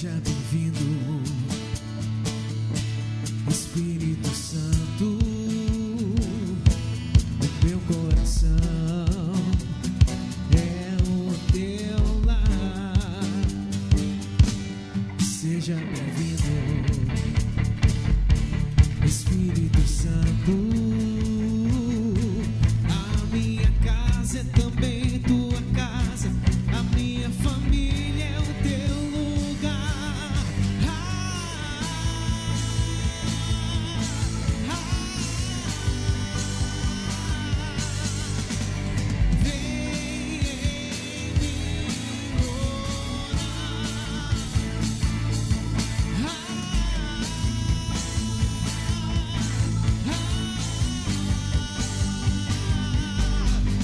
Seja bem-vindo, Espírito Santo, no meu coração é o teu lar. Seja bem-vindo, Espírito Santo, a minha casa é também tua casa, a minha família é o teu lugar.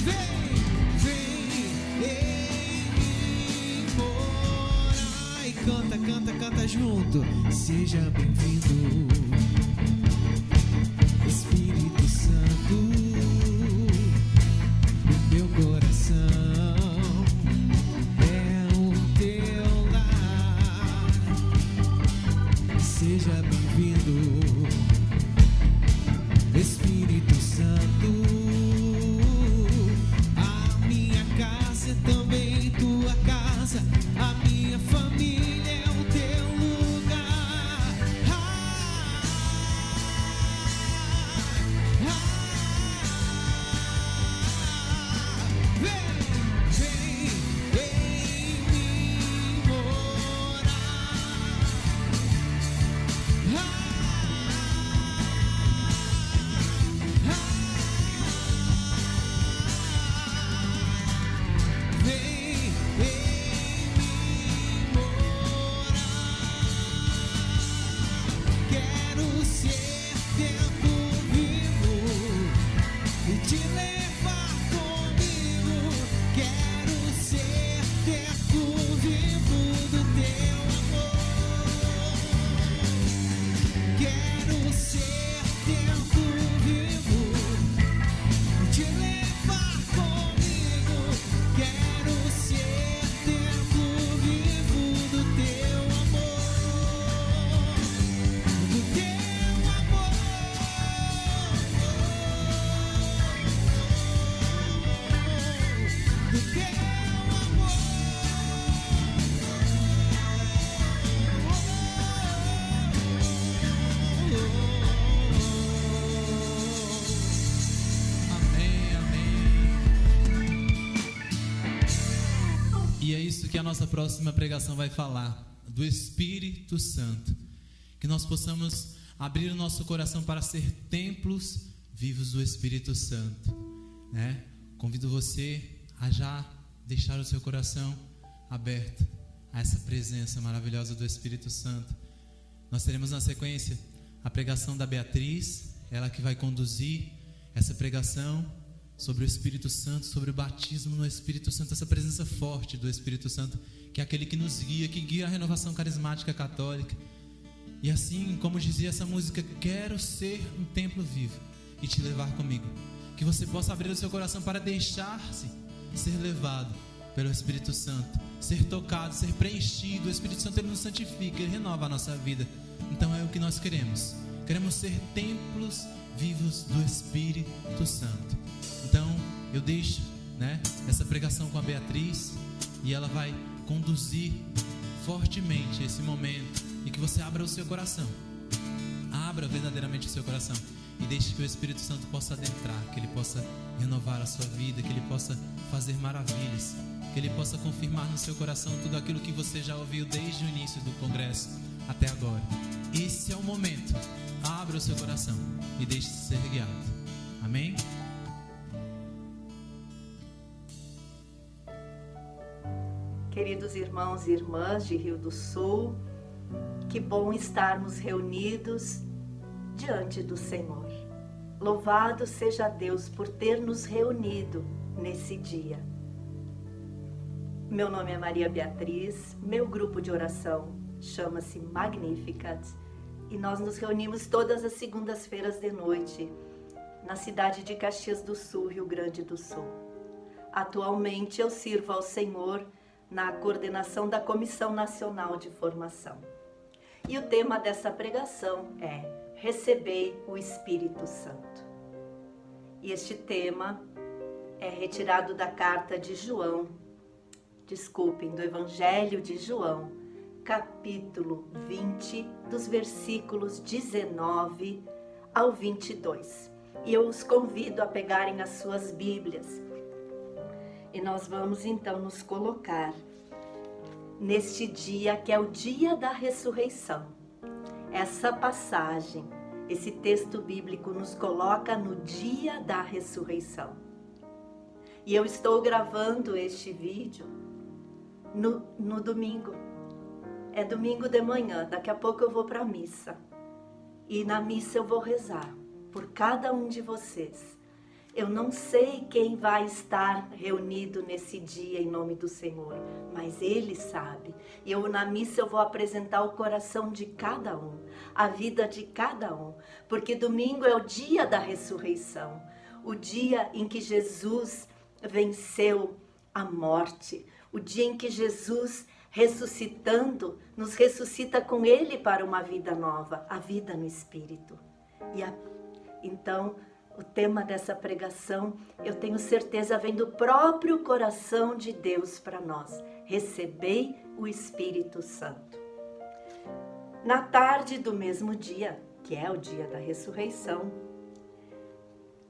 Vem em mim morar. E canta, canta, canta junto. Seja bem-vindo, Espírito Santo, no meu coração é o teu lar. Seja bem-vindo, Espírito Santo, a minha casa é também tua casa, a minha família é o teu lugar. Vem em mim morar. Vem em mim morar. Quero ser tempo vivo e te levar comigo. Quero ser tempo vivo do teu amor. Quero ser tempo vivo e te levar comigo. Quero ser tempo vivo do teu amor, do teu amor, do teu amor. Amém, amém. E é isso que a nossa próxima pregação vai falar, do Espírito Santo. Que nós possamos abrir o nosso coração para ser templos vivos do Espírito Santo, né? Convido você a já deixar o seu coração aberto a essa presença maravilhosa do Espírito Santo. Nós teremos na sequência a pregação da Beatriz, ela que vai conduzir essa pregação sobre o Espírito Santo, sobre o batismo no Espírito Santo, essa presença forte do Espírito Santo, que é aquele que nos guia, que guia a renovação carismática católica. E assim, como dizia essa música, quero ser um templo vivo e te levar comigo. Que você possa abrir o seu coração para deixar-se ser levado pelo Espírito Santo, ser tocado, ser preenchido. O Espírito Santo, ele nos santifica, ele renova a nossa vida. Então é o que nós queremos. Queremos ser templos vivos do Espírito Santo. Então eu deixo, né, essa pregação com a Beatriz, e ela vai conduzir fortemente esse momento, e que você abra o seu coração, abra verdadeiramente o seu coração e deixe que o Espírito Santo possa adentrar, que ele possa renovar a sua vida, que ele possa fazer maravilhas, que ele possa confirmar no seu coração tudo aquilo que você já ouviu desde o início do congresso até agora. Esse é o momento. Abra o seu coração e deixe-se ser guiado. Amém? Queridos irmãos e irmãs de Rio do Sul, que bom estarmos reunidos diante do Senhor. Louvado seja Deus por ter nos reunido nesse dia. Meu nome é Maria Beatriz, meu grupo de oração chama-se Magnificat e nós nos reunimos todas as segundas-feiras de noite na cidade de Caxias do Sul, Rio Grande do Sul. Atualmente eu sirvo ao Senhor na coordenação da Comissão Nacional de Formação. E o tema dessa pregação é Recebei o Espírito Santo. E este tema é retirado da carta de João, do Evangelho de João, capítulo 20, dos versículos 19 ao 22. E eu os convido a pegarem as suas Bíblias. E nós vamos então nos colocar neste dia que é o dia da ressurreição. Essa passagem, esse texto bíblico nos coloca no dia da ressurreição. E eu estou gravando este vídeo no domingo. É domingo de manhã, daqui a pouco eu vou para a missa. E na missa eu vou rezar por cada um de vocês. Eu não sei quem vai estar reunido nesse dia em nome do Senhor, mas Ele sabe. E na missa eu vou apresentar o coração de cada um, a vida de cada um, porque domingo é o dia da ressurreição, o dia em que Jesus venceu a morte, o dia em que Jesus, ressuscitando, nos ressuscita com Ele para uma vida nova, a vida no Espírito. Então, o tema dessa pregação, eu tenho certeza, vem do próprio coração de Deus para nós. Recebei o Espírito Santo. Na tarde do mesmo dia, que é o dia da ressurreição,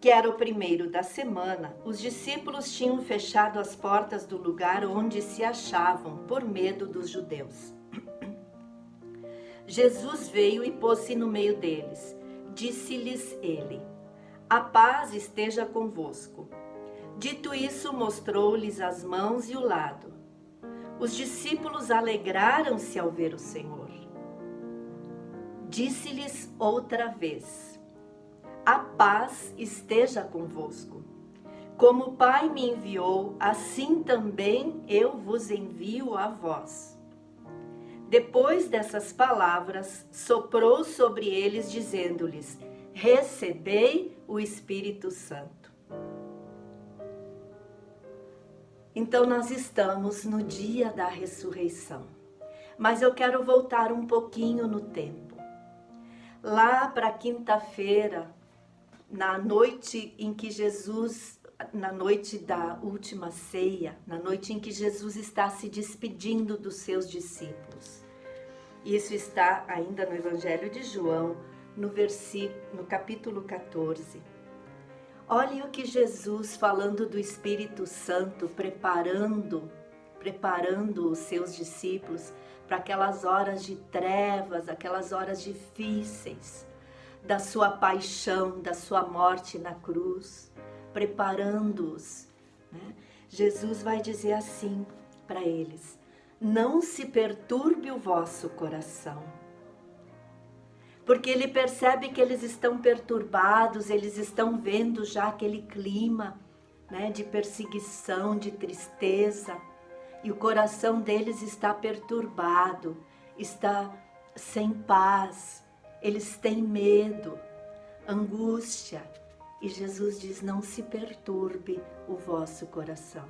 que era o primeiro da semana, os discípulos tinham fechado as portas do lugar onde se achavam, por medo dos judeus. Jesus veio e pôs-se no meio deles. Disse-lhes ele: a paz esteja convosco. Dito isso, mostrou-lhes as mãos e o lado. Os discípulos alegraram-se ao ver o Senhor. Disse-lhes outra vez: a paz esteja convosco. Como o Pai me enviou, assim também eu vos envio a vós. Depois dessas palavras, soprou sobre eles, dizendo-lhes: recebei o Espírito Santo. Então nós estamos no dia da ressurreição, mas eu quero voltar um pouquinho no tempo. Lá para quinta-feira, na noite em que Jesus, na noite da última ceia, na noite em que Jesus está se despedindo dos seus discípulos. Isso está ainda no Evangelho de João, no capítulo 14. Olhe o que Jesus, falando do Espírito Santo, preparando os seus discípulos para aquelas horas de trevas, aquelas horas difíceis, da sua paixão, da sua morte na cruz, preparando-os, né? Jesus vai dizer assim para eles: não se perturbe o vosso coração. Porque ele percebe que eles estão perturbados, eles estão vendo já aquele clima, né, de perseguição, de tristeza, e o coração deles está perturbado, está sem paz, eles têm medo, angústia. E Jesus diz: não se perturbe o vosso coração.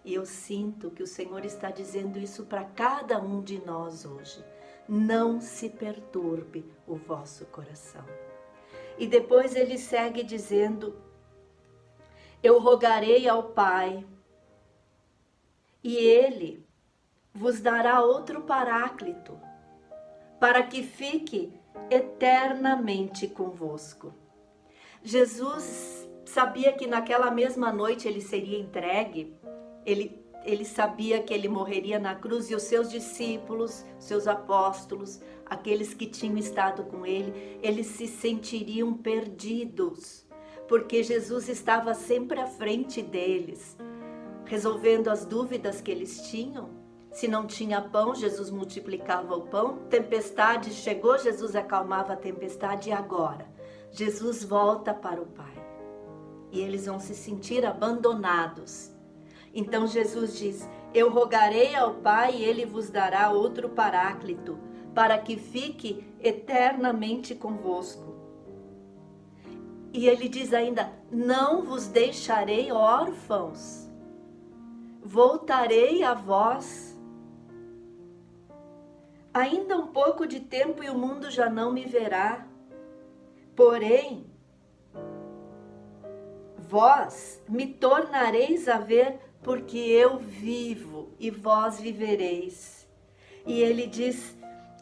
E eu sinto que o Senhor está dizendo isso para cada um de nós hoje. Não se perturbe o vosso coração. E depois ele segue dizendo: eu rogarei ao Pai, e Ele vos dará outro Paráclito, para que fique eternamente convosco. Jesus sabia que naquela mesma noite ele seria entregue, ele sabia que ele morreria na cruz, e os seus discípulos, seus apóstolos, aqueles que tinham estado com ele, eles se sentiriam perdidos, porque Jesus estava sempre à frente deles, resolvendo as dúvidas que eles tinham. Se não tinha pão, Jesus multiplicava o pão. Tempestade chegou, Jesus acalmava a tempestade. E agora? Jesus volta para o Pai. E eles vão se sentir abandonados. Então Jesus diz: eu rogarei ao Pai e Ele vos dará outro Paráclito, para que fique eternamente convosco. E Ele diz ainda: não vos deixarei órfãos. voltarei a vós. Ainda um pouco de tempo e o mundo já não me verá. Porém, vós me tornareis a ver, porque eu vivo e vós vivereis. E ele diz: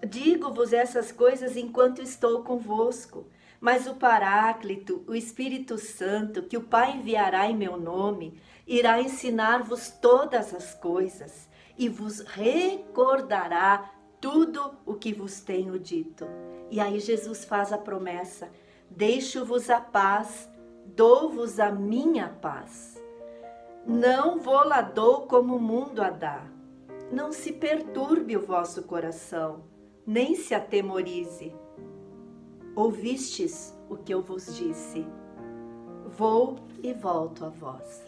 digo-vos essas coisas enquanto estou convosco. Mas o Paráclito, o Espírito Santo, que o Pai enviará em meu nome, irá ensinar-vos todas as coisas e vos recordará tudo o que vos tenho dito. E aí Jesus faz a promessa: deixo-vos a paz, dou-vos a minha paz. Não vou-la dou como o mundo a dá. Não se perturbe o vosso coração, nem se atemorize. Ouvistes o que eu vos disse. Vou e volto a vós.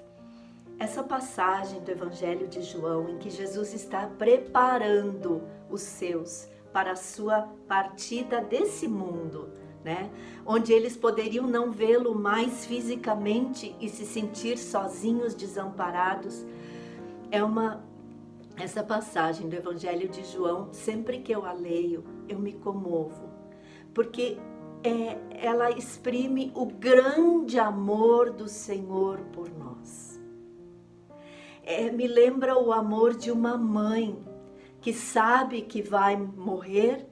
Essa passagem do Evangelho de João, em que Jesus está preparando os seus para a sua partida desse mundo, né? Onde eles poderiam não vê-lo mais fisicamente e se sentir sozinhos, desamparados. Essa passagem do Evangelho de João, sempre que eu a leio, eu me comovo, porque ela exprime o grande amor do Senhor por nós. Me lembra o amor de uma mãe que sabe que vai morrer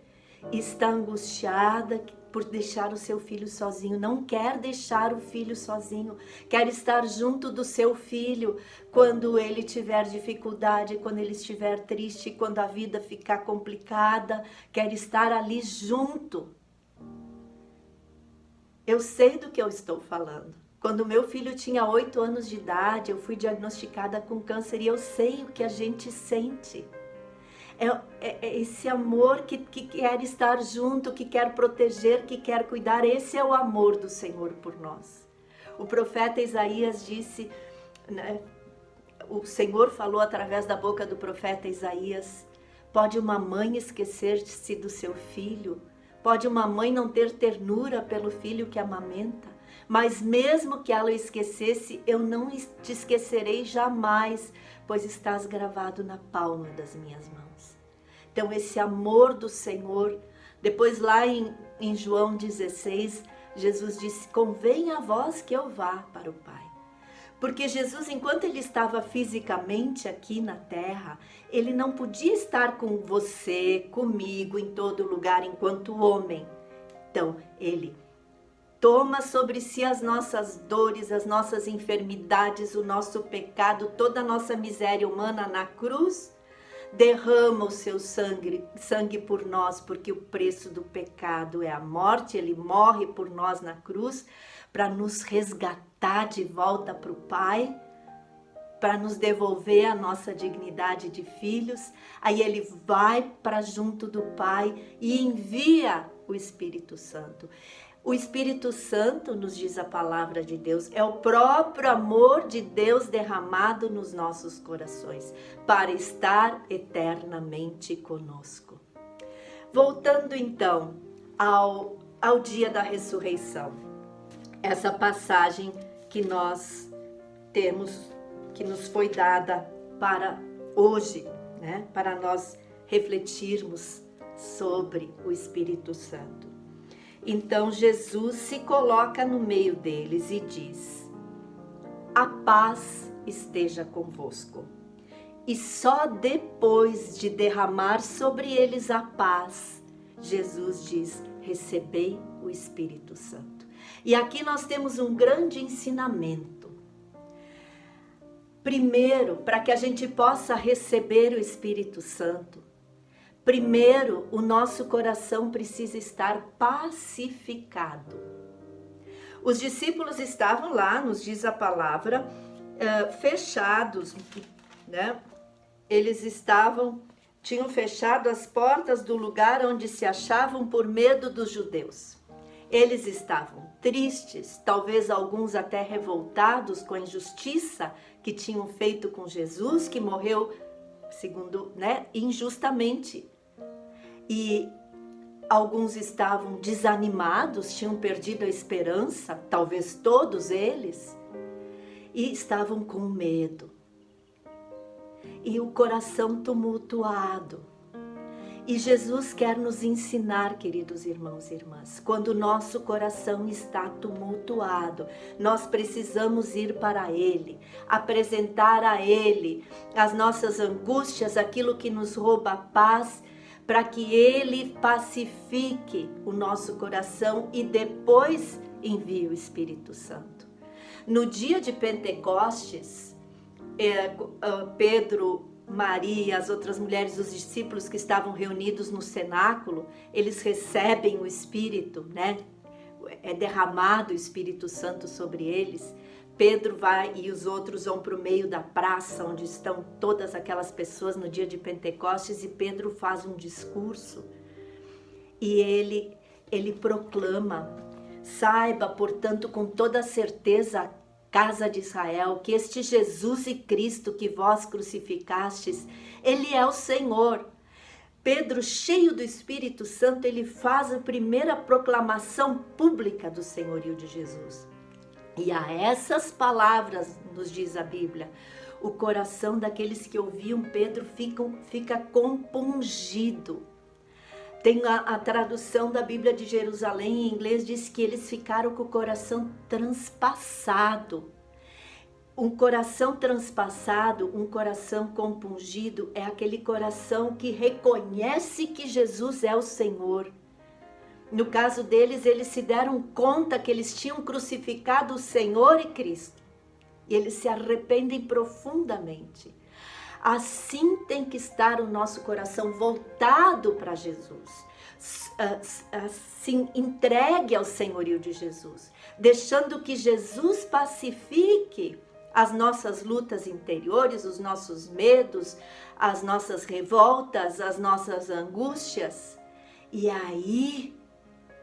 e está angustiada por deixar o seu filho sozinho, não quer deixar o filho sozinho, quer estar junto do seu filho quando ele tiver dificuldade, quando ele estiver triste, quando a vida ficar complicada, quer estar ali junto. Eu sei do que eu estou falando. Quando meu filho tinha 8 anos de idade, eu fui diagnosticada com câncer e eu sei o que a gente sente. É esse amor que quer estar junto, que quer proteger, que quer cuidar. Esse é o amor do Senhor por nós. O profeta Isaías disse, né, o Senhor falou através da boca do profeta Isaías: pode uma mãe esquecer-se do seu filho? Pode uma mãe não ter ternura pelo filho que amamenta? Mas mesmo que ela esquecesse, eu não te esquecerei jamais, pois estás gravado na palma das minhas mãos. Então esse amor do Senhor, depois lá em João 16, Jesus disse: convém a vós que eu vá para o Pai. Porque Jesus, enquanto ele estava fisicamente aqui na terra, ele não podia estar com você, comigo, em todo lugar enquanto homem. Então, ele toma sobre si as nossas dores, as nossas enfermidades, o nosso pecado, toda a nossa miséria humana na cruz, derrama o seu sangue por nós, porque o preço do pecado é a morte. Ele morre por nós na cruz para nos resgatar de volta para o Pai, para nos devolver a nossa dignidade de filhos. Aí ele vai para junto do Pai e envia o Espírito Santo. O Espírito Santo, nos diz a palavra de Deus, é o próprio amor de Deus derramado nos nossos corações, para estar eternamente conosco. Voltando então ao dia da ressurreição, essa passagem que nós temos, que nos foi dada para hoje, né? Para nós refletirmos sobre o Espírito Santo. Então Jesus se coloca no meio deles e diz: a paz esteja convosco. E só depois de derramar sobre eles a paz, Jesus diz: recebei o Espírito Santo. E aqui nós temos um grande ensinamento. Primeiro, para que a gente possa receber o Espírito Santo, primeiro, o nosso coração precisa estar pacificado. Os discípulos estavam lá, nos diz a palavra, fechados, né? Eles tinham fechado as portas do lugar onde se achavam por medo dos judeus. Eles estavam tristes, talvez alguns até revoltados com a injustiça que tinham feito com Jesus, que morreu, segundo, né, injustamente. E alguns estavam desanimados, tinham perdido a esperança, talvez todos eles, e estavam com medo. e o coração tumultuado. E Jesus quer nos ensinar, queridos irmãos e irmãs, quando o nosso coração está tumultuado, nós precisamos ir para Ele, apresentar a Ele as nossas angústias, aquilo que nos rouba a paz, para que Ele pacifique o nosso coração e depois envie o Espírito Santo. No dia de Pentecostes, Pedro, Maria e as outras mulheres, os discípulos que estavam reunidos no cenáculo, eles recebem o Espírito, né? É derramado o Espírito Santo sobre eles. Pedro vai e os outros vão para o meio da praça, onde estão todas aquelas pessoas no dia de Pentecostes, e Pedro faz um discurso e ele proclama: saiba, portanto, com toda certeza, casa de Israel, que este Jesus e Cristo que vós crucificastes, Ele é o Senhor. Pedro, cheio do Espírito Santo, ele faz a primeira proclamação pública do senhorio de Jesus. E a essas palavras, nos diz a Bíblia, o coração daqueles que ouviam Pedro fica compungido. Tem a tradução da Bíblia de Jerusalém em inglês, diz que eles ficaram com o coração transpassado. Um coração transpassado, um coração compungido, é aquele coração que reconhece que Jesus é o Senhor. No caso deles, eles se deram conta que eles tinham crucificado o Senhor e Cristo. E eles se arrependem profundamente. Assim tem que estar o nosso coração voltado para Jesus, assim entregue ao senhorio de Jesus, deixando que Jesus pacifique as nossas lutas interiores, os nossos medos, as nossas revoltas, as nossas angústias. E aí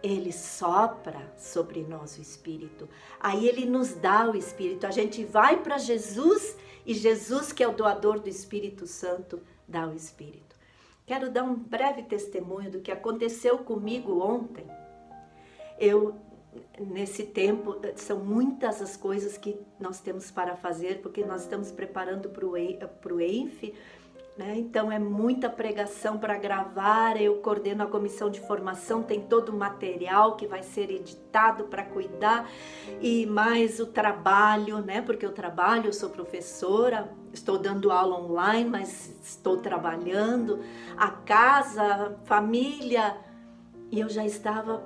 Ele sopra sobre nós o Espírito, aí Ele nos dá o Espírito, a gente vai para Jesus e Jesus, que é o doador do Espírito Santo, dá o Espírito. Quero dar um breve testemunho do que aconteceu comigo ontem. Nesse tempo, são muitas as coisas que nós temos para fazer, porque nós estamos preparando para o ENF, né? Então é muita pregação para gravar, eu coordeno a comissão de formação, tem todo o material que vai ser editado para cuidar, e mais o trabalho, né? Porque eu trabalho, eu sou professora, estou dando aula online, mas estou trabalhando, a casa, a família, e eu já estava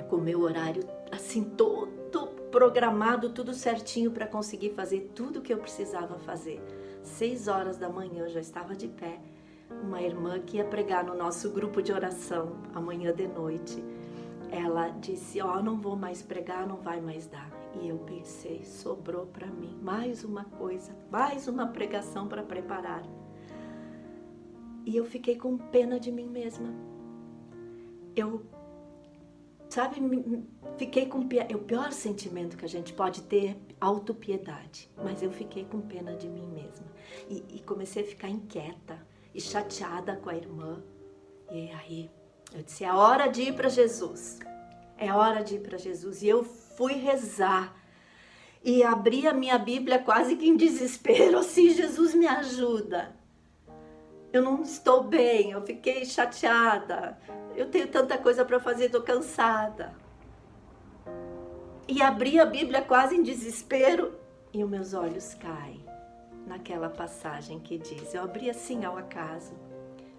com o meu horário assim todo programado, tudo certinho para conseguir fazer tudo o que eu precisava fazer. 6 horas da manhã eu já estava de pé. Uma irmã que ia pregar no nosso grupo de oração amanhã de noite, ela disse: não vou mais pregar, não vai mais dar. E eu pensei, sobrou para mim mais uma coisa, mais uma pregação para preparar. E eu fiquei com pena de mim mesma. Fiquei com o pior sentimento que a gente pode ter, autopiedade. Mas eu fiquei com pena de mim mesma. E comecei a ficar inquieta e chateada com a irmã. E aí eu disse: é hora de ir para Jesus. É hora de ir para Jesus. E eu fui rezar. E abri a minha Bíblia quase que em desespero. Assim, Jesus, me ajuda. Eu não estou bem, eu fiquei chateada. Eu tenho tanta coisa para fazer, estou cansada. E abri a Bíblia quase em desespero e os meus olhos caem naquela passagem que diz, eu abri assim ao acaso: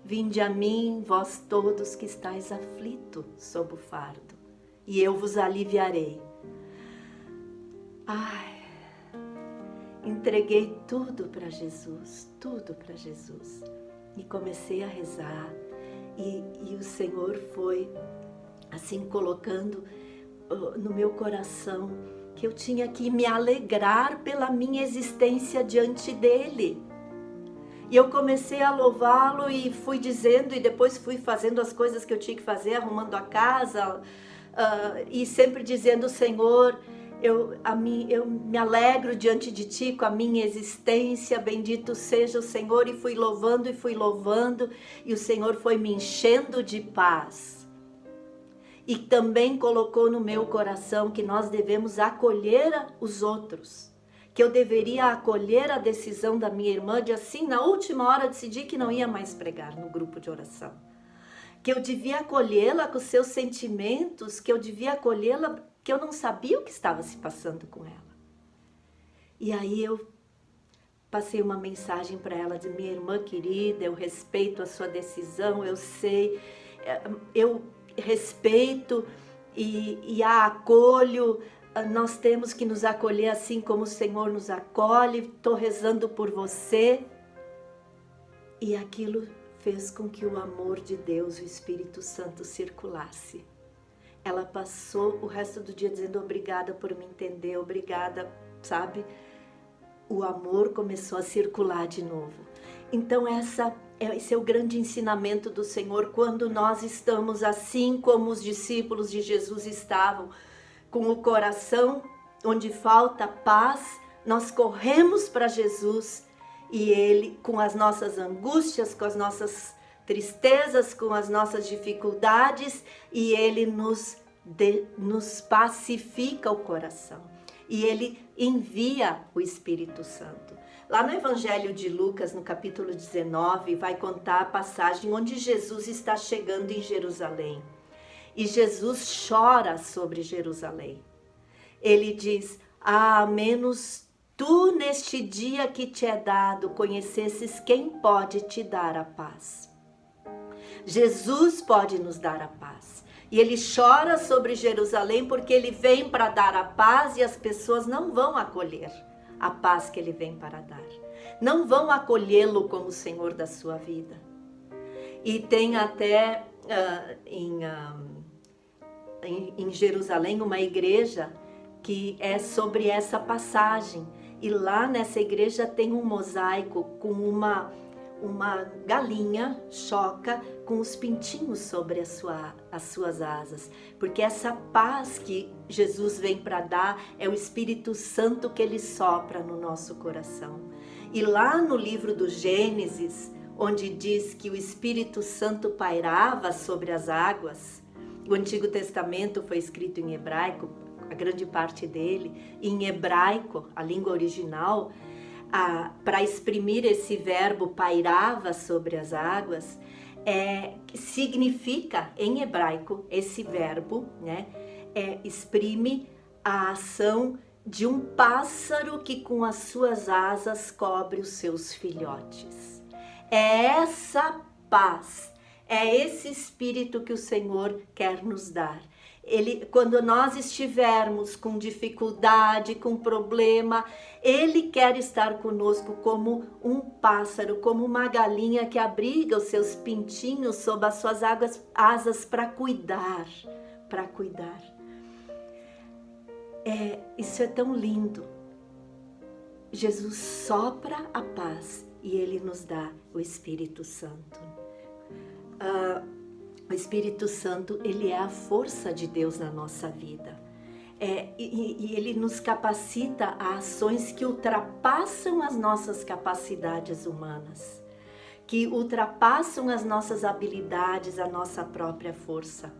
vinde a mim, vós todos que estáis aflito sob o fardo, e eu vos aliviarei. Entreguei tudo para Jesus, tudo para Jesus. E comecei a rezar. E o Senhor foi assim colocando no meu coração que eu tinha que me alegrar pela minha existência diante dele. E eu comecei a louvá-lo e fui dizendo, e depois fui fazendo as coisas que eu tinha que fazer, arrumando a casa, e sempre dizendo: Senhor, eu me alegro diante de ti com a minha existência, bendito seja o Senhor. E fui louvando, e o Senhor foi me enchendo de paz. E também colocou no meu coração que nós devemos acolher os outros, que eu deveria acolher a decisão da minha irmã de assim, na última hora, decidir que não ia mais pregar no grupo de oração. Que eu devia acolhê-la com os seus sentimentos, que eu devia acolhê-la, que eu não sabia o que estava se passando com ela. E aí eu passei uma mensagem para ela de: minha irmã querida, eu respeito a sua decisão, eu sei, eu respeito e a acolho. Nós temos que nos acolher assim como o Senhor nos acolhe. Estou rezando por você. E aquilo fez com que o amor de Deus, o Espírito Santo, circulasse. Ela passou o resto do dia dizendo: obrigada por me entender, obrigada, sabe? O amor começou a circular de novo. Então esse é o grande ensinamento do Senhor, quando nós estamos assim como os discípulos de Jesus estavam, com o coração onde falta paz, nós corremos para Jesus e Ele, com as nossas angústias, com as nossas tristezas, com as nossas dificuldades, e Ele nos pacifica o coração. E Ele envia o Espírito Santo. Lá no Evangelho de Lucas, no capítulo 19, vai contar a passagem onde Jesus está chegando em Jerusalém. E Jesus chora sobre Jerusalém. Ele diz: a menos tu neste dia que te é dado conhecesses quem pode te dar a paz. Jesus pode nos dar a paz. E ele chora sobre Jerusalém porque ele vem para dar a paz e as pessoas não vão acolher a paz que ele vem para dar. Não vão acolhê-lo como Senhor da sua vida. E tem até em Jerusalém uma igreja que é sobre essa passagem. E lá nessa igreja tem um mosaico com uma galinha choca com os pintinhos sobre as suas asas, porque essa paz que Jesus vem para dar é o Espírito Santo que ele sopra no nosso coração. E lá no livro do Gênesis, onde diz que o Espírito Santo pairava sobre as águas, o Antigo Testamento foi escrito em hebraico, a grande parte dele, em hebraico, a língua original. Para exprimir esse verbo pairava sobre as águas, significa em hebraico esse verbo, né, exprime a ação de um pássaro que com as suas asas cobre os seus filhotes. É essa paz, é esse espírito que o Senhor quer nos dar. Quando nós estivermos com dificuldade, com problema, Ele quer estar conosco como um pássaro, como uma galinha que abriga os seus pintinhos sob as suas asas para cuidar, Isso é tão lindo. Jesus sopra a paz e Ele nos dá o Espírito Santo. O Espírito Santo, ele é a força de Deus na nossa vida. E ele nos capacita a ações que ultrapassam as nossas capacidades humanas, que ultrapassam as nossas habilidades, a nossa própria força.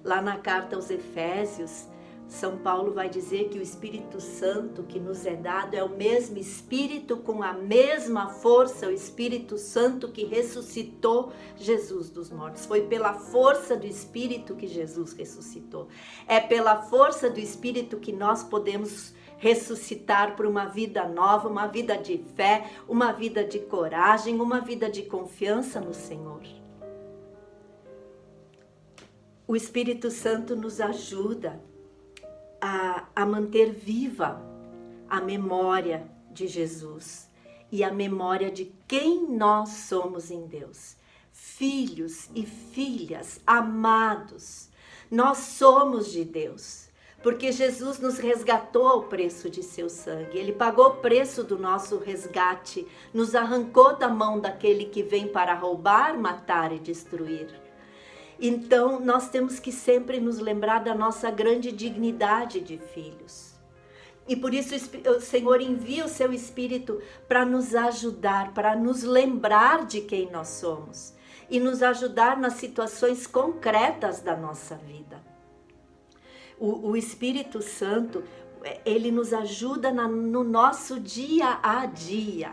Lá na carta aos Efésios, São Paulo vai dizer que o Espírito Santo que nos é dado é o mesmo Espírito com a mesma força, o Espírito Santo que ressuscitou Jesus dos mortos. Foi pela força do Espírito que Jesus ressuscitou. É pela força do Espírito que nós podemos ressuscitar para uma vida nova, uma vida de fé, uma vida de coragem, uma vida de confiança no Senhor. O Espírito Santo nos ajuda a manter viva a memória de Jesus e a memória de quem nós somos em Deus. Filhos e filhas amados, nós somos de Deus, porque Jesus nos resgatou ao preço de seu sangue. Ele pagou o preço do nosso resgate, nos arrancou da mão daquele que vem para roubar, matar e destruir. Então, nós temos que sempre nos lembrar da nossa grande dignidade de filhos. E por isso o Senhor envia o seu Espírito para nos ajudar, para nos lembrar de quem nós somos e nos ajudar nas situações concretas da nossa vida. O Espírito Santo, Ele nos ajuda no nosso dia a dia.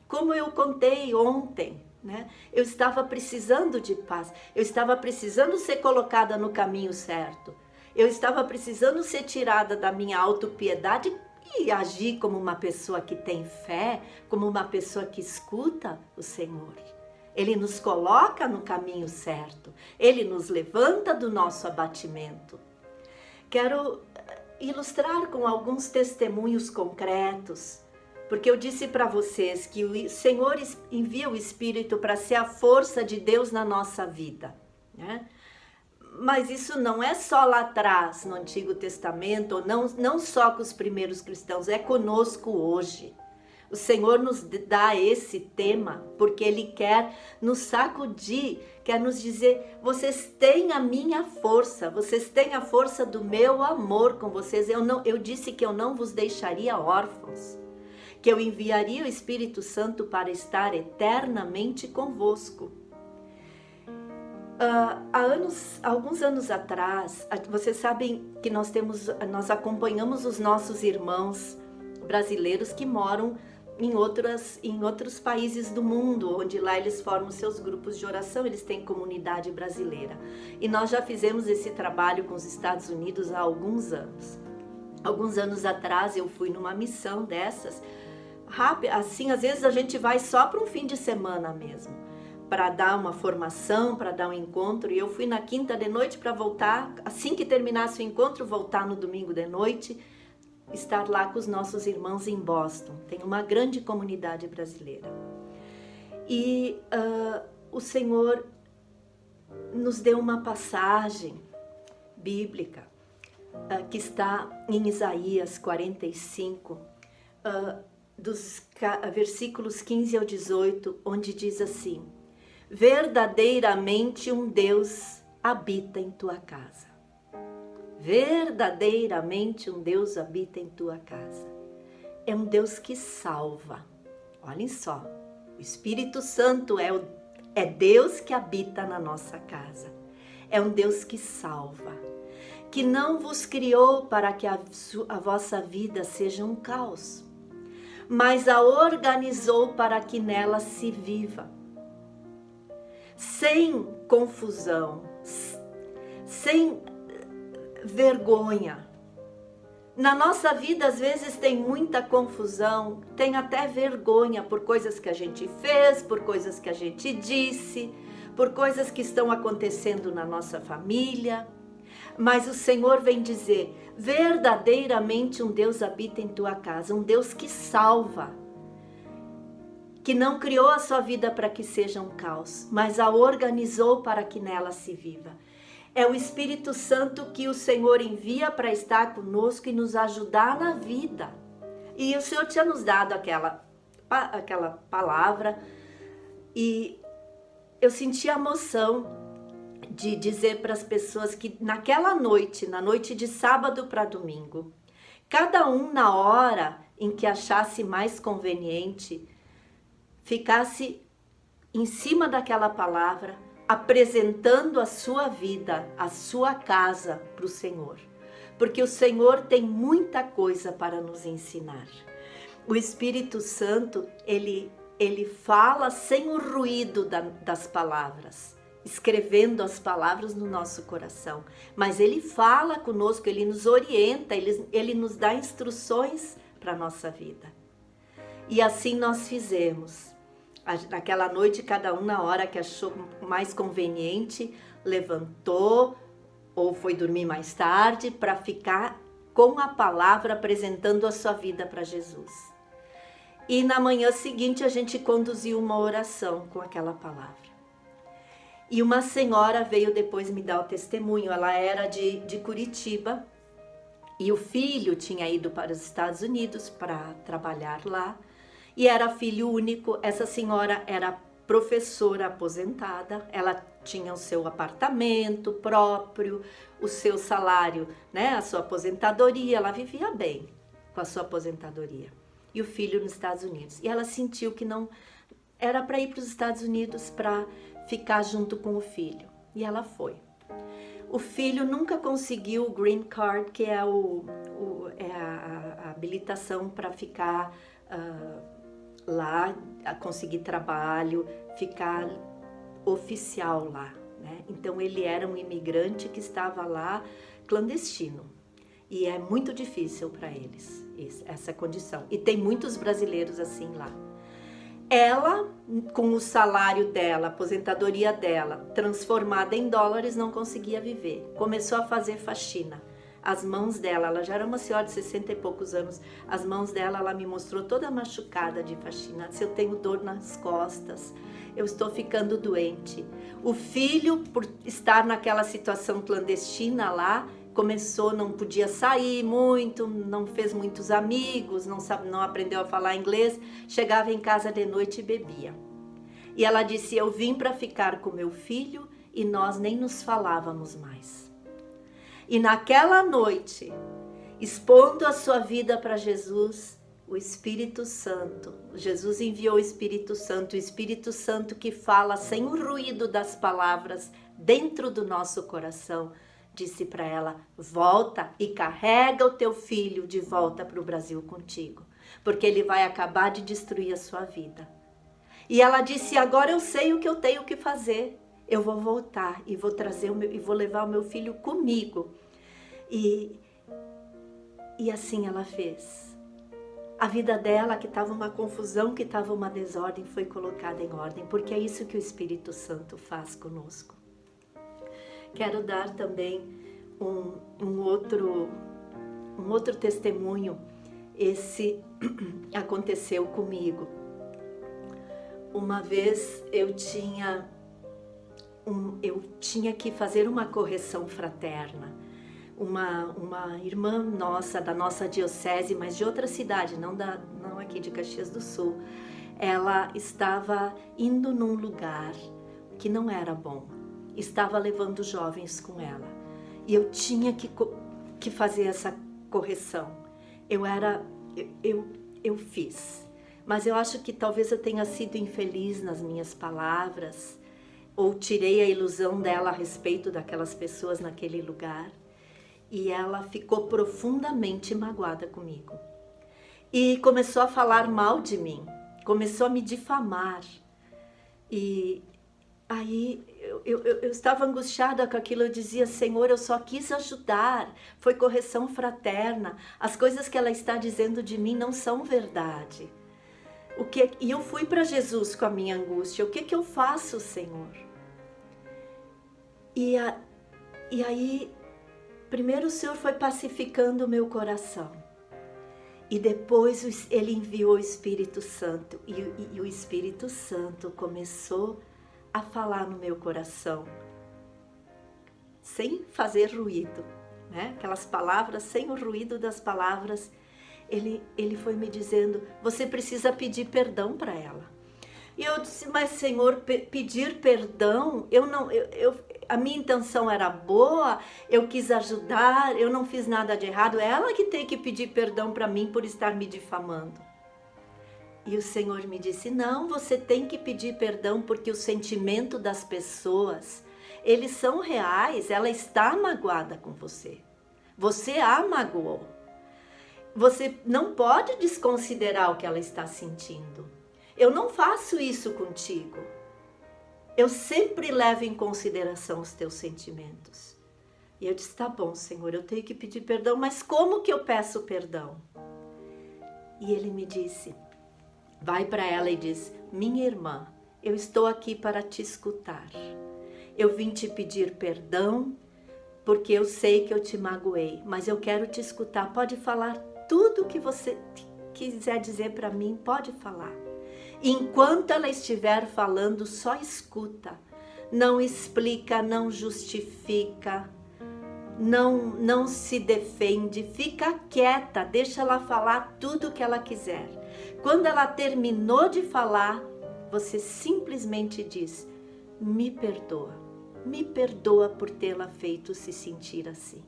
Como eu contei ontem, né? Eu estava precisando de paz. Eu estava precisando ser colocada no caminho certo. Eu estava precisando ser tirada da minha autopiedade e agir como uma pessoa que tem fé, como uma pessoa que escuta o Senhor. Ele nos coloca no caminho certo. Ele nos levanta do nosso abatimento. Quero ilustrar com alguns testemunhos concretos, porque eu disse para vocês que o Senhor envia o Espírito para ser a força de Deus na nossa vida, né? Mas isso não é só lá atrás, no Antigo Testamento, ou não só com os primeiros cristãos, é conosco hoje. O Senhor nos dá esse tema porque Ele quer nos sacudir, quer nos dizer, vocês têm a minha força, vocês têm a força do meu amor com vocês. Eu disse que eu não vos deixaria órfãos, que eu enviaria o Espírito Santo para estar eternamente convosco. Alguns anos atrás, vocês sabem que nós acompanhamos os nossos irmãos brasileiros que moram em outros países do mundo, onde lá eles formam seus grupos de oração, eles têm comunidade brasileira. E nós já fizemos esse trabalho com os Estados Unidos há alguns anos. Alguns anos atrás eu fui numa missão dessas, rápida, assim, às vezes a gente vai só para um fim de semana mesmo, para dar uma formação, para dar um encontro, e eu fui na quinta de noite para voltar, assim que terminasse o encontro, voltar no domingo de noite, estar lá com os nossos irmãos em Boston. Tem uma grande comunidade brasileira. E o Senhor nos deu uma passagem bíblica que está em Isaías 45, dos versículos 15 ao 18, onde diz assim: verdadeiramente um Deus habita em tua casa. Verdadeiramente um Deus habita em tua casa. É um Deus que salva. Olhem só, o Espírito Santo é Deus que habita na nossa casa. É um Deus que salva, que não vos criou para que a vossa vida seja um caos, mas a organizou para que nela se viva, sem confusão, sem vergonha. Na nossa vida, às vezes, tem muita confusão, tem até vergonha por coisas que a gente fez, por coisas que a gente disse, por coisas que estão acontecendo na nossa família. Mas o Senhor vem dizer, verdadeiramente um Deus habita em tua casa, um Deus que salva, que não criou a sua vida para que seja um caos, mas a organizou para que nela se viva. É o Espírito Santo que o Senhor envia para estar conosco e nos ajudar na vida. E o Senhor tinha nos dado aquela palavra, e eu senti a emoção de dizer para as pessoas que naquela noite, na noite de sábado para domingo, cada um na hora em que achasse mais conveniente, ficasse em cima daquela palavra, apresentando a sua vida, a sua casa para o Senhor. Porque o Senhor tem muita coisa para nos ensinar. O Espírito Santo, ele fala sem o ruído das palavras, escrevendo as palavras no nosso coração. Mas ele fala conosco, ele nos orienta, ele nos dá instruções para a nossa vida. E assim nós fizemos. Naquela noite, cada um na hora que achou mais conveniente, levantou ou foi dormir mais tarde para ficar com a palavra, apresentando a sua vida para Jesus. E na manhã seguinte a gente conduziu uma oração com aquela palavra. E uma senhora veio depois me dar o testemunho, ela era de Curitiba e o filho tinha ido para os Estados Unidos para trabalhar lá. E era filho único. Essa senhora era professora aposentada, ela tinha o seu apartamento próprio, o seu salário, né, a sua aposentadoria, ela vivia bem com a sua aposentadoria. E o filho nos Estados Unidos. E ela sentiu que não era para ir para os Estados Unidos para ficar junto com o filho. E ela foi. O filho nunca conseguiu o green card, que é a habilitação para ficar lá, a conseguir trabalho, ficar oficial lá, né? Então ele era um imigrante que estava lá clandestino. E é muito difícil para eles essa condição. E tem muitos brasileiros assim lá. Ela, com o salário dela, a aposentadoria dela, transformada em dólares, não conseguia viver. Começou a fazer faxina. As mãos dela, ela já era uma senhora de 60 e poucos anos, as mãos dela, ela me mostrou toda machucada de faxina. Se eu tenho dor nas costas, eu estou ficando doente. O filho, por estar naquela situação clandestina lá, começou, não podia sair muito, não fez muitos amigos, não aprendeu a falar inglês, chegava em casa de noite e bebia. E ela disse, eu vim para ficar com meu filho e nós nem nos falávamos mais. E naquela noite, expondo a sua vida para Jesus, o Espírito Santo, Jesus enviou o Espírito Santo que fala sem o ruído das palavras dentro do nosso coração, disse para ela, volta e carrega o teu filho de volta para o Brasil contigo, porque ele vai acabar de destruir a sua vida. E ela disse, agora eu sei o que eu tenho que fazer, eu vou voltar e vou vou levar o meu filho comigo. E assim ela fez. A vida dela, que estava uma confusão, que estava uma desordem, foi colocada em ordem, porque é isso que o Espírito Santo faz conosco. Quero dar também um outro testemunho. Esse aconteceu comigo. Uma vez eu tinha que fazer uma correção fraterna. Uma irmã nossa, da nossa diocese, mas de outra cidade, não aqui de Caxias do Sul, ela estava indo num lugar que não era bom. Estava levando jovens com ela. E eu tinha que fazer essa correção. Eu fiz. Mas eu acho que talvez eu tenha sido infeliz nas minhas palavras, ou tirei a ilusão dela a respeito daquelas pessoas naquele lugar. E ela ficou profundamente magoada comigo. E começou a falar mal de mim. Começou a me difamar. E aí eu estava angustiada com aquilo, eu dizia, Senhor, eu só quis ajudar, foi correção fraterna, as coisas que ela está dizendo de mim não são verdade. E eu fui para Jesus com a minha angústia, o que eu faço, Senhor? E aí, primeiro o Senhor foi pacificando o meu coração, e depois Ele enviou o Espírito Santo, e o Espírito Santo começou a falar no meu coração, sem fazer ruído, né? Aquelas palavras, sem o ruído das palavras, ele foi me dizendo, você precisa pedir perdão para ela. E eu disse, mas Senhor, pedir perdão, a minha intenção era boa, eu quis ajudar, eu não fiz nada de errado, ela que tem que pedir perdão para mim por estar me difamando. E o Senhor me disse, não, você tem que pedir perdão porque o sentimento das pessoas, eles são reais, ela está magoada com você. Você a magoou. Você não pode desconsiderar o que ela está sentindo. Eu não faço isso contigo. Eu sempre levo em consideração os teus sentimentos. E eu disse, tá bom, Senhor, eu tenho que pedir perdão, mas como que eu peço perdão? E Ele me disse, vai para ela e diz, minha irmã, eu estou aqui para te escutar. Eu vim te pedir perdão porque eu sei que eu te magoei, mas eu quero te escutar. Pode falar tudo que você quiser dizer para mim, pode falar. Enquanto ela estiver falando, só escuta. Não explica, não justifica, não se defende. Fica quieta, deixa ela falar tudo o que ela quiser. Quando ela terminou de falar, você simplesmente diz, me perdoa por tê-la feito se sentir assim.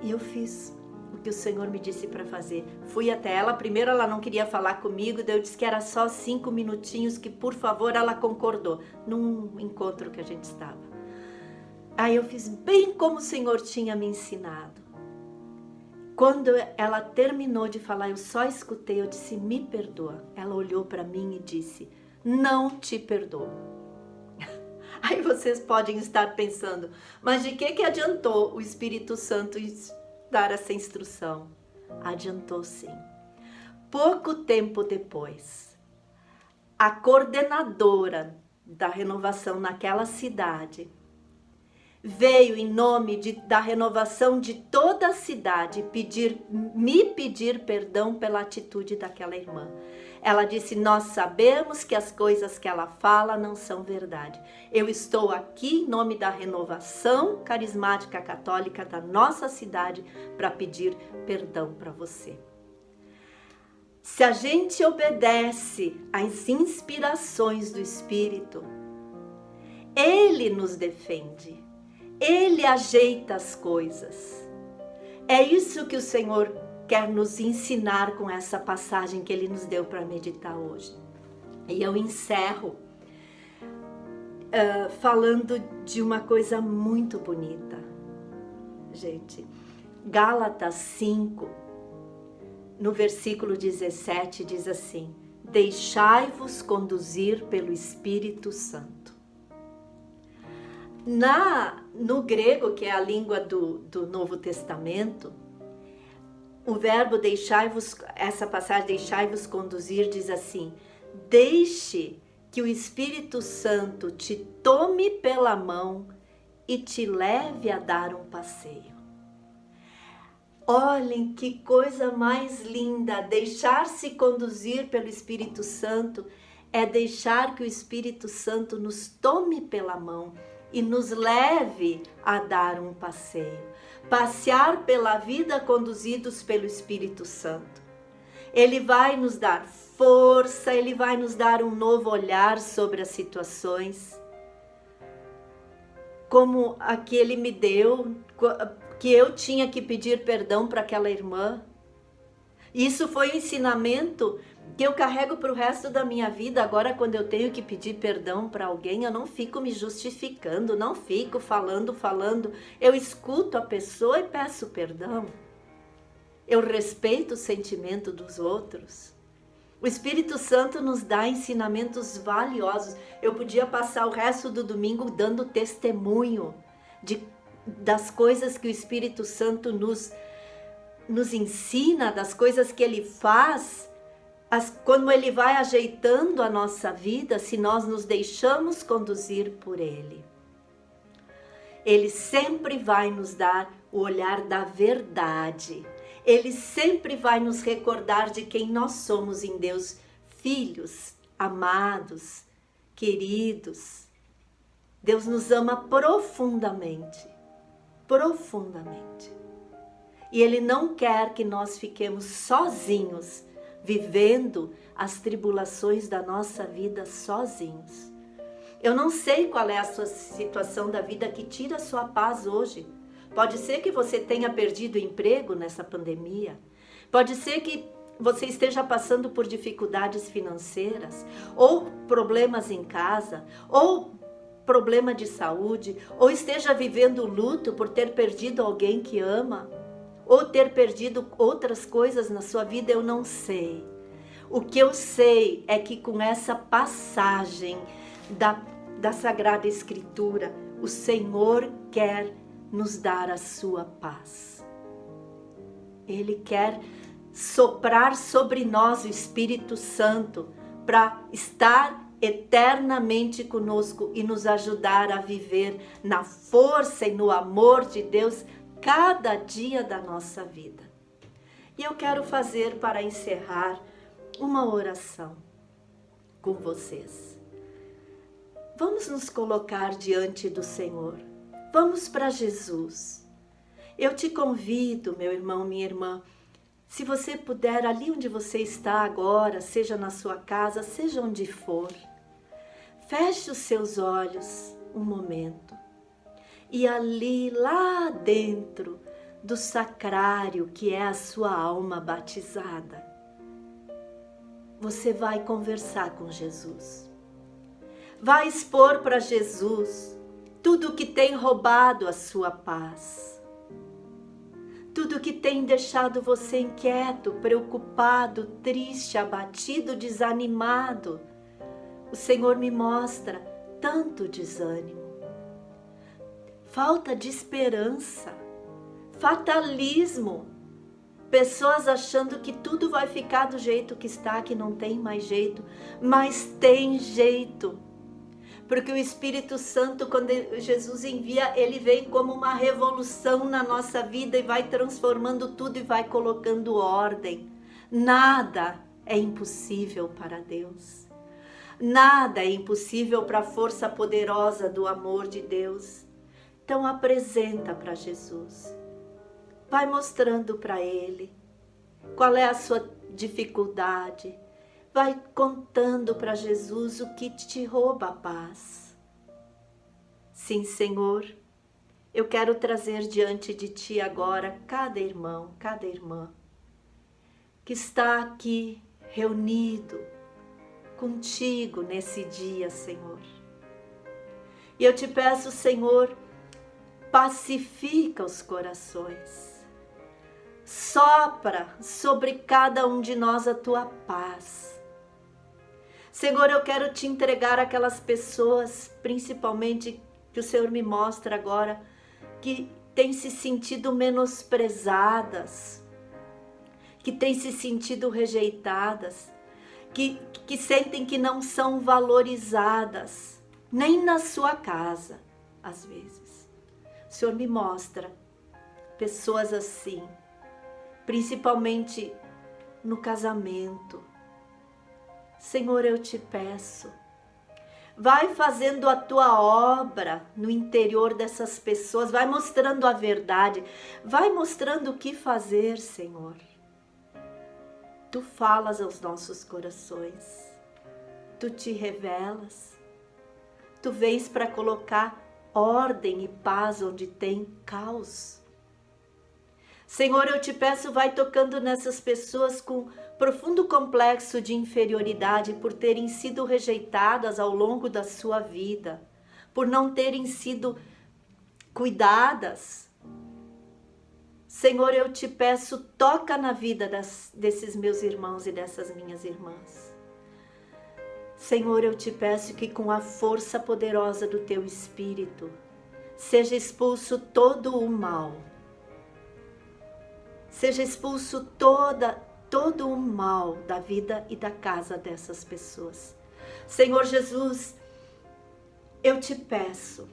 E eu fiz o que o Senhor me disse para fazer. Fui até ela, primeiro ela não queria falar comigo, daí eu disse que era só 5 minutinhos, que por favor ela concordou, num encontro que a gente estava. Aí eu fiz bem como o Senhor tinha me ensinado. Quando ela terminou de falar, eu só escutei, eu disse, me perdoa. Ela olhou para mim e disse, não te perdoo. Aí vocês podem estar pensando, mas de que adiantou o Espírito Santo dar essa instrução? Adiantou sim. Pouco tempo depois, a coordenadora da renovação naquela cidade veio em nome da renovação de toda a cidade me pedir perdão pela atitude daquela irmã. Ela disse, nós sabemos que as coisas que ela fala não são verdade. Eu estou aqui em nome da renovação carismática católica da nossa cidade para pedir perdão para você. Se a gente obedece às inspirações do Espírito, Ele nos defende. Ele ajeita as coisas. É isso que o Senhor quer nos ensinar com essa passagem que Ele nos deu para meditar hoje. E eu encerro falando de uma coisa muito bonita. Gente, Gálatas 5, no versículo 17, diz assim, deixai-vos conduzir pelo Espírito Santo. No grego, que é a língua do Novo Testamento, o verbo deixai-vos, essa passagem, deixai-vos conduzir, diz assim, deixe que o Espírito Santo te tome pela mão e te leve a dar um passeio. Olhem que coisa mais linda, deixar-se conduzir pelo Espírito Santo é deixar que o Espírito Santo nos tome pela mão e nos leve a dar um passeio. Passear pela vida conduzidos pelo Espírito Santo. Ele vai nos dar força, Ele vai nos dar um novo olhar sobre as situações. Como a que Ele me deu, que eu tinha que pedir perdão para aquela irmã. Isso foi um ensinamento que eu carrego para o resto da minha vida. Agora, quando eu tenho que pedir perdão para alguém, eu não fico me justificando, não fico falando. Eu escuto a pessoa e peço perdão. Eu respeito o sentimento dos outros. O Espírito Santo nos dá ensinamentos valiosos. Eu podia passar o resto do domingo dando testemunho das coisas que o Espírito Santo nos ensina, das coisas que Ele faz, como Ele vai ajeitando a nossa vida, se nós nos deixamos conduzir por Ele. Ele sempre vai nos dar o olhar da verdade. Ele sempre vai nos recordar de quem nós somos em Deus, filhos, amados, queridos. Deus nos ama profundamente, profundamente. E Ele não quer que nós fiquemos sozinhos, vivendo as tribulações da nossa vida sozinhos. Eu não sei qual é a sua situação da vida que tira a sua paz hoje. Pode ser que você tenha perdido o emprego nessa pandemia. Pode ser que você esteja passando por dificuldades financeiras, ou problemas em casa, ou problema de saúde, ou esteja vivendo luto por ter perdido alguém que ama, ou ter perdido outras coisas na sua vida, eu não sei. O que eu sei é que com essa passagem da Sagrada Escritura, o Senhor quer nos dar a sua paz. Ele quer soprar sobre nós o Espírito Santo para estar eternamente conosco e nos ajudar a viver na força e no amor de Deus cada dia da nossa vida. E eu quero fazer, para encerrar, uma oração com vocês. Vamos nos colocar diante do Senhor. Vamos para Jesus. Eu te convido, meu irmão, minha irmã, se você puder, ali onde você está agora, seja na sua casa, seja onde for, feche os seus olhos um momento. E ali, lá dentro do sacrário, que é a sua alma batizada, você vai conversar com Jesus. Vai expor para Jesus tudo que tem roubado a sua paz, tudo que tem deixado você inquieto, preocupado, triste, abatido, desanimado. O Senhor me mostra tanto desânimo, falta de esperança, fatalismo, pessoas achando que tudo vai ficar do jeito que está, que não tem mais jeito, mas tem jeito. Porque o Espírito Santo, quando Jesus envia, ele vem como uma revolução na nossa vida e vai transformando tudo e vai colocando ordem. Nada é impossível para Deus. Nada é impossível para a força poderosa do amor de Deus. Então apresenta para Jesus. Vai mostrando para Ele qual é a sua dificuldade. Vai contando para Jesus o que te rouba a paz. Sim, Senhor, eu quero trazer diante de Ti agora cada irmão, cada irmã que está aqui reunido contigo nesse dia, Senhor. E eu te peço, Senhor, pacifica os corações. Sopra sobre cada um de nós a Tua paz. Senhor, eu quero te entregar aquelas pessoas, principalmente que o Senhor me mostra agora, que têm se sentido menosprezadas, que têm se sentido rejeitadas, que sentem que não são valorizadas, nem na sua casa, às vezes. O Senhor me mostra pessoas assim, principalmente no casamento. Senhor, eu te peço, vai fazendo a tua obra no interior dessas pessoas, vai mostrando a verdade, vai mostrando o que fazer, Senhor. Tu falas aos nossos corações, tu te revelas, tu vens para colocar ordem e paz onde tem caos. Senhor, eu te peço, vai tocando nessas pessoas com profundo complexo de inferioridade por terem sido rejeitadas ao longo da sua vida, por não terem sido cuidadas. Senhor, eu te peço, toca na vida desses meus irmãos e dessas minhas irmãs. Senhor, eu te peço que com a força poderosa do Teu Espírito seja expulso todo o mal. Seja expulso todo o mal da vida e da casa dessas pessoas. Senhor Jesus, eu te peço,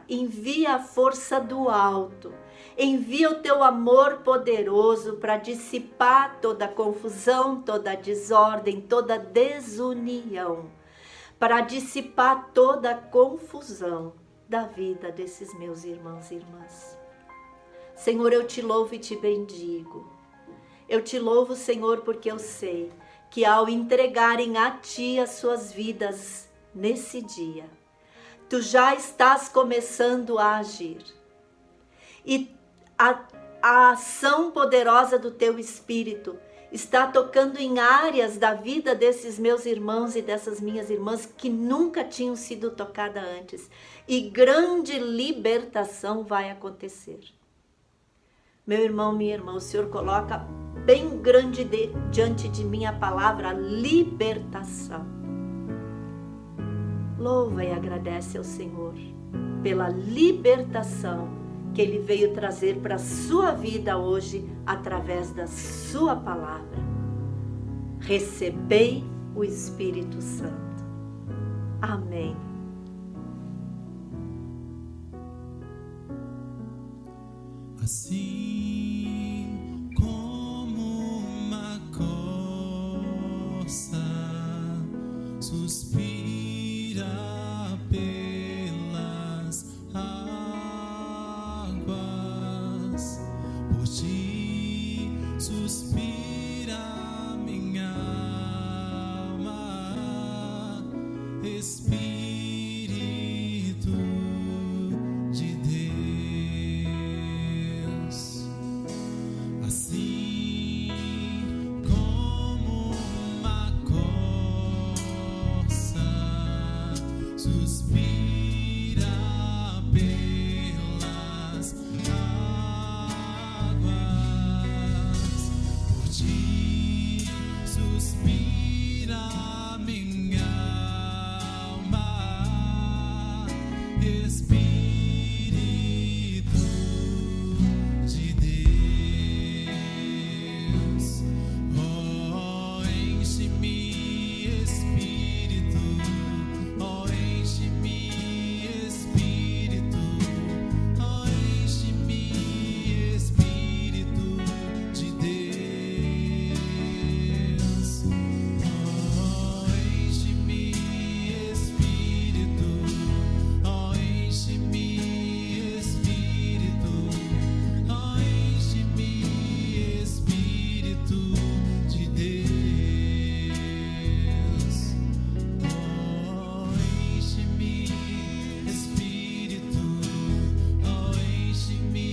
envia a força do alto, envia o teu amor poderoso para dissipar toda confusão, toda desordem, toda desunião, para dissipar toda confusão da vida desses meus irmãos e irmãs. Senhor, eu te louvo e te bendigo. Eu te louvo, Senhor, porque eu sei que ao entregarem a Ti as suas vidas nesse dia, Tu já estás começando a agir. E a ação poderosa do Teu Espírito está tocando em áreas da vida desses meus irmãos e dessas minhas irmãs que nunca tinham sido tocadas antes. E grande libertação vai acontecer. Meu irmão, minha irmã, o Senhor coloca bem grande diante de mim a palavra libertação. Louva e agradece ao Senhor pela libertação que Ele veio trazer para a sua vida hoje através da sua palavra. Recebei o Espírito Santo. Amém. Assim como uma corça suspira pelas águas, por ti suspira minha alma, Espírito de Deus. Assim como uma corça suspira pelas águas, por ti suspira minha alma, Espírito de Deus, oh, enche-me, Espírito, oh, enche-me, Espírito, oh, enche-me, Espírito de Deus, oh, enche-me, Espírito, oh, enche-me, Espírito, oh, enche-me, Espírito de Deus, oh, enche-me, Espírito, oh, enche-me,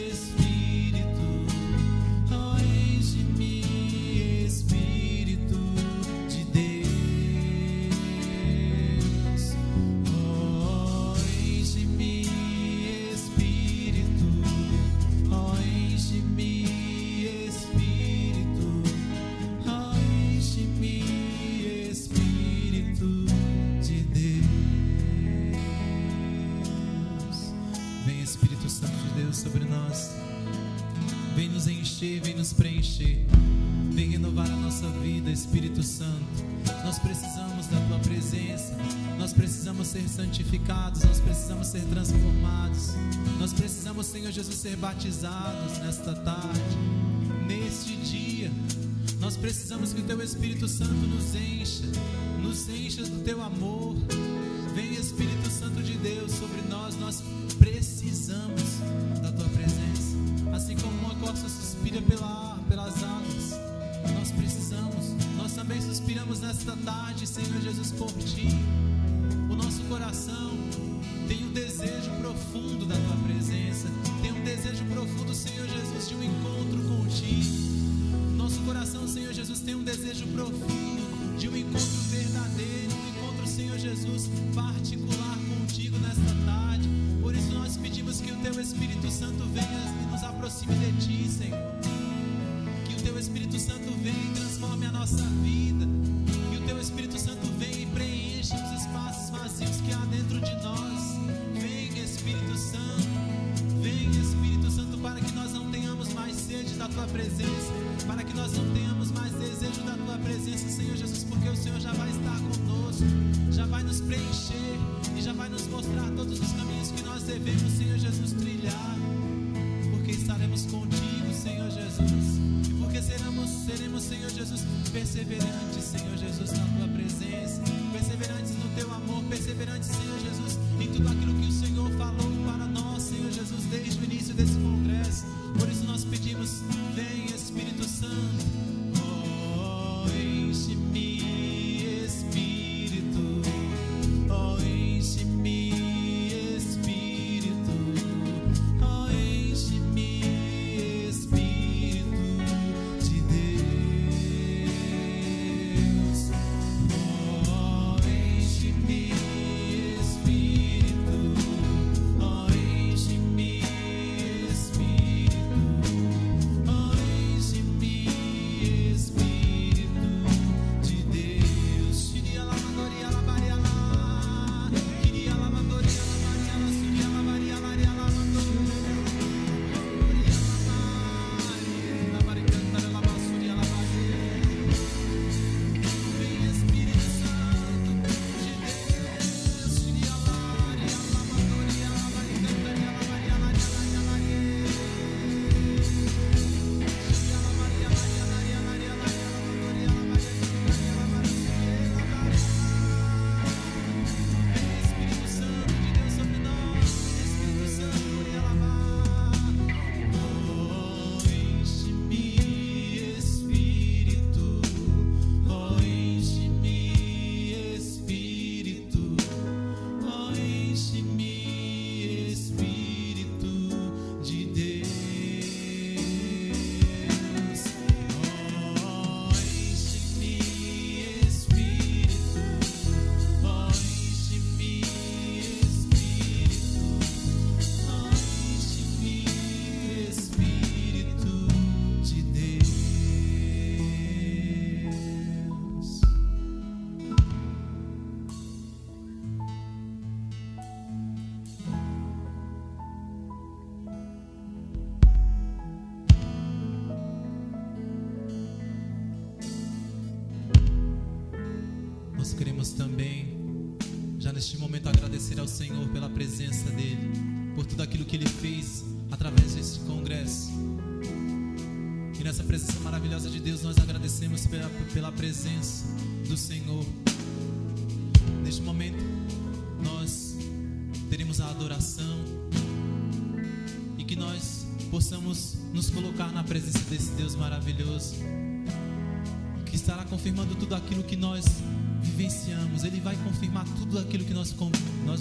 Espírito, oh, enche-me, Espírito de Deus, oh, enche-me, Espírito, oh, enche-me, Espírito, oh, enche-me, Espírito de Deus. Vem, Espírito Santo de Deus, sobre nós. Vem nos encher, vem nos preencher. Vem renovar a nossa vida, Espírito Santo. Nós precisamos da Tua presença. Nós precisamos ser santificados. Nós precisamos ser transformados. Nós precisamos, Senhor Jesus, ser batizados nesta tarde, neste dia. Nós precisamos que o Teu Espírito Santo nos encha do Teu amor. Vem, Espírito Santo de Deus, sobre nós. Nós precisamos da Tua presença. Assim como uma corça suspira pelas águas, nós precisamos. Nós também suspiramos nesta tarde, Senhor Jesus, por Ti. O nosso coração tem um desejo profundo da Tua presença. Tem um desejo profundo, Senhor Jesus, de um encontro contigo. Nosso coração, Senhor Jesus, tem um desejo profundo de um encontro verdadeiro, um encontro, Senhor Jesus, particular contigo nesta tarde. Por isso nós pedimos que o Teu Espírito Santo venha e nos aproxime de Ti, Senhor. Que o Teu Espírito Santo venha e transforme a nossa vida. Que o Teu Espírito Santo venha e preencha os espaços vazios que há dentro de nós. Vem, Espírito Santo. Vem, Espírito Santo, para que nós não tenhamos mais sede da Tua presença, para que nós não tenhamos mais desejo da Tua presença, Senhor Jesus, porque o Senhor já vai estar conosco, já vai nos preencher e já vai nos mostrar todos os caminhos que nós devemos, Senhor Jesus, trilhar, porque estaremos contigo, Senhor Jesus, e porque seremos, Senhor Jesus, perseverantes, Senhor Jesus, na Tua presença, perseverantes no Teu amor, perseverantes, Senhor Jesus, em tudo aquilo que o Senhor falou para nós, Senhor Jesus, desde o início desse congresso. Por isso nós pedimos, vem, Espírito Santo, oh, enche-me, Espírito, oh, enche-me, Espírito, oh, enche-me, Espírito de Deus, oh, nós queremos também, já neste momento, agradecer ao Senhor pela presença dEle, por tudo aquilo que Ele fez através deste congresso. E nessa presença maravilhosa de Deus, nós agradecemos pela presença do Senhor. Neste momento, nós teremos a adoração e que nós possamos nos colocar na presença desse Deus maravilhoso, que estará confirmando tudo aquilo que nós vivenciamos. Ele vai confirmar tudo aquilo que nós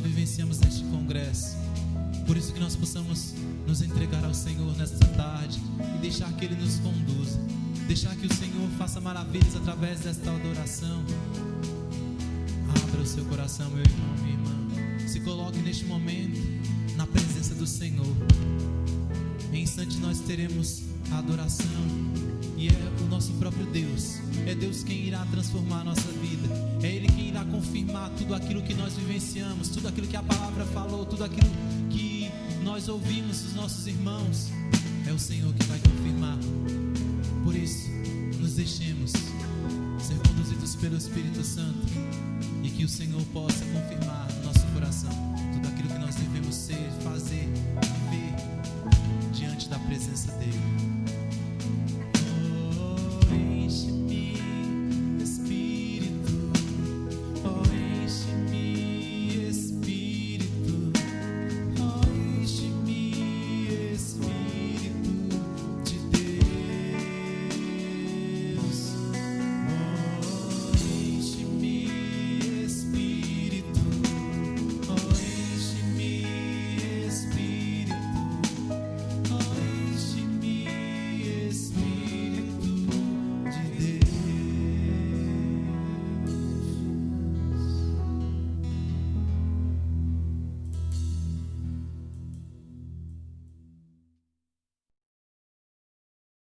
vivenciamos neste congresso. Por isso que nós possamos nos entregar ao Senhor nesta tarde e deixar que Ele nos conduza, deixar que o Senhor faça maravilhas através desta adoração. Abra o seu coração, meu irmão, minha irmã. Se coloque neste momento na presença do Senhor. Em instante nós teremos a adoração, e é o nosso próprio Deus. É Deus quem irá transformar a nossa vida. É Ele quem irá confirmar tudo aquilo que nós vivenciamos, tudo aquilo que a palavra falou, tudo aquilo que nós ouvimos dos nossos irmãos. É o Senhor que vai confirmar. Por isso, nos deixemos ser conduzidos pelo Espírito Santo, e que o Senhor possa confirmar no nosso coração tudo aquilo que nós devemos ser, fazer, viver diante da presença dEle.